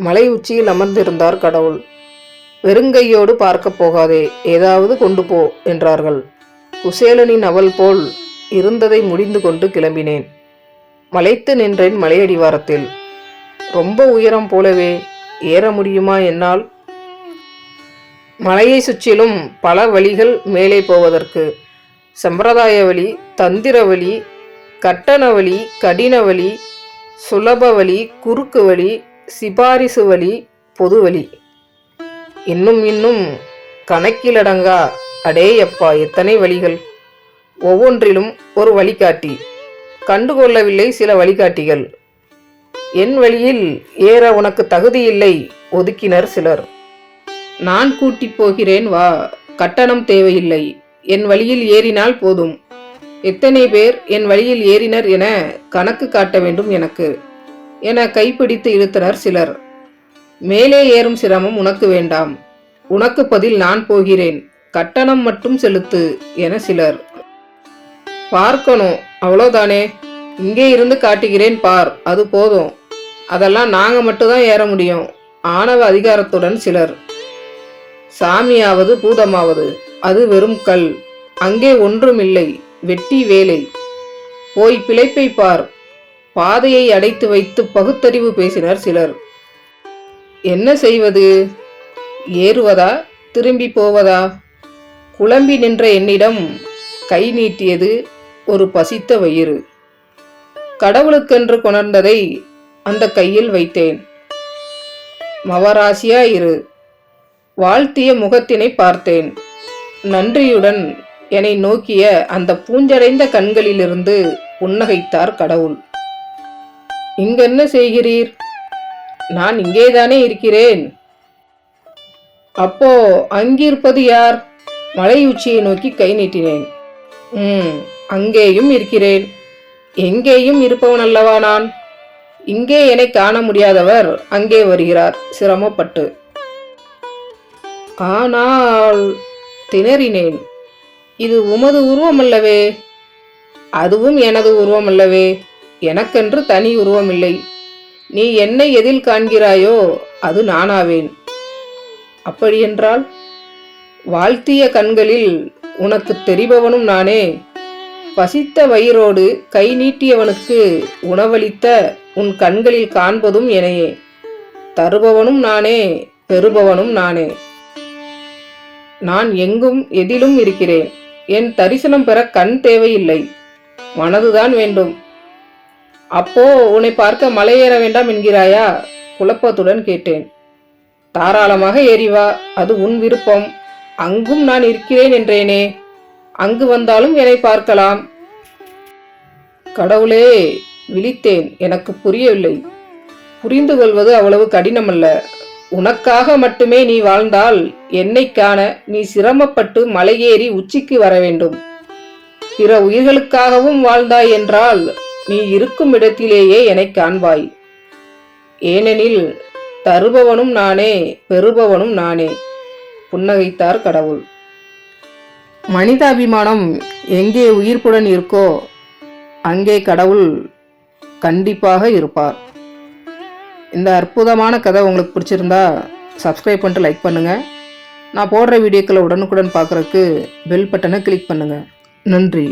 மலை உச்சியில் அமர்ந்திருந்தார் கடவுள். வெறுங்கையோடு பார்க்கப் போகாதே, ஏதாவது கொண்டு போ என்றார்கள். குசேலனின் அவள் போல் இருந்ததை முடிந்து கொண்டு கிளம்பினேன். மலைத்து நின்றேன் மலையடிவாரத்தில். ரொம்ப உயரம் போலவே, ஏற முடியுமா என்னால்? மலையை சுற்றிலும் பல வழிகள் மேலே போவதற்கு. சம்பிரதாய வழி, தந்திர வழி, கட்டண வழி, கடின வழி, சுலப வழி, குறுக்கு வழி, சிபாரிசு வழி, பொது வழி, இன்னும் கணக்கிலடங்கா. அடேயப்பா, எத்தனை வழிகள்! ஒவ்வொன்றிலும் ஒரு வழிகாட்டி. கண்டுகொள்ளவில்லை சில வழிகாட்டிகள். என் வழியில் ஏற உனக்கு தகுதியில்லை ஒதுக்கினர் சிலர். நான் கூட்டிப் போகிறேன் வா, கட்டணம் தேவையில்லை, என் வழியில் ஏறினால் போதும். எத்தனை பேர் என் வழியில் ஏறினர் என கணக்கு காட்ட வேண்டும் எனக்கு என கைப்பிடித்து இழுத்தனர் சிலர். மேலே ஏறும் சிரமம் உனக்கு வேண்டாம், உனக்கு பதில் நான் போகிறேன், கட்டணம் மட்டும் செலுத்து என சிலர். பார்க்கணும், அவ்வளோதானே, இங்கே இருந்து காட்டுகிறேன் பார், அது போதும், அதெல்லாம் நாங்க மட்டும்தான் ஏற முடியும் ஆணவ அதிகாரத்துடன் சிலர். சாமியாவது பூதமாவது அது வெறும் கல், அங்கே ஒன்றுமில்லை, வெட்டி வேலை, போய் பிழைப்பை பார். பாதையை அடைத்து வைத்து பகுத்தறிவு பேசினர் சிலர். என்ன செய்வது? ஏறுவதா திரும்பி போவதா? குழம்பி நின்ற என்னிடம் கை நீட்டியது ஒரு பசித்த வயிறு. கடவுளுக்கென்று கொணர்ந்ததை அந்த கையில் வைத்தேன். மவராசியா இரு. வாழ்த்திய முகத்தினை பார்த்தேன். நன்றியுடன் என்னை நோக்கிய அந்த பூஞ்சடைந்த கண்களிலிருந்து புன்னகைத்தார் கடவுள். இங்கென்ன செய்கிறீர்? நான் இங்கேதானே இருக்கிறேன். அப்போ அங்கிருப்பது யார்? மலை உச்சியை நோக்கி கை நீட்டினேன். அங்கேயும் இருக்கிறேன். எங்கேயும் இருப்பவன் அல்லவா நான். இங்கே என்னை காண முடியாதவர் அங்கே வருகிறார் சிரமப்பட்டு. ஆனால் திணறினேன். இது உமது உருவமல்லவே, அதுவும் எனது உருவமல்லவே, எனக்கென்று தனி உருவமில்லை. நீ என்னை எதில் காண்கிறாயோ அது நானாவேன். அப்படியென்றால் வாழ்த்திய கண்களில் உனக்கு தெரிபவனும் நானே. பசித்த வயிறோடு கை நீட்டியவனுக்கு உணவளித்த உன் கண்களில் காண்பதும் எனையே. தருபவனும் நானே, பெறுபவனும் நானே. நான் எங்கும் எதிலும் இருக்கிறேன். என் தரிசனம் பெற கண் தேவையில்லை, மனதுதான் வேண்டும். அப்போ உன்னை பார்க்க மலையேற வேண்டாம் என்கிறாயா? குழப்பத்துடன் கேட்டேன். தாராளமாக ஏறிவா, அது உன் விருப்பம். அங்கும் நான் இருக்கிறேன் என்றேனே, அங்கு வந்தாலும் என்னை பார்க்கலாம். கடவுளே, விழித்தேன். எனக்கு புரியவில்லை. புரிந்து கொள்வது அவ்வளவு கடினமல்ல. உனக்காக மட்டுமே நீ வாழ்ந்தால் என்னை காண நீ சிரமப்பட்டு மலையேறி உச்சிக்கு வர வேண்டும். பிற உயிர்களுக்காகவும் வாழ்ந்தாய் என்றால் நீ இருக்கும் இடத்திலேயே என்னை காண்பாய். ஏனெனில் தருபவனும் நானே, பெறுபவனும் நானே. புன்னகைத்தார் கடவுள். மனிதாபிமானம் எங்கே உயிர்ப்புடன் இருக்கோ அங்கே கடவுள் கண்டிப்பாக இருப்பார். இந்த அற்புதமான கதை உங்களுக்கு பிடிச்சிருந்தா சப்ஸ்கிரைப் பண்ணிட்டு லைக் பண்ணுங்கள். நான் போடுற வீடியோக்களை உடனுக்குடன் பார்க்குறதுக்கு பெல் பட்டனை கிளிக் பண்ணுங்கள். நன்றி.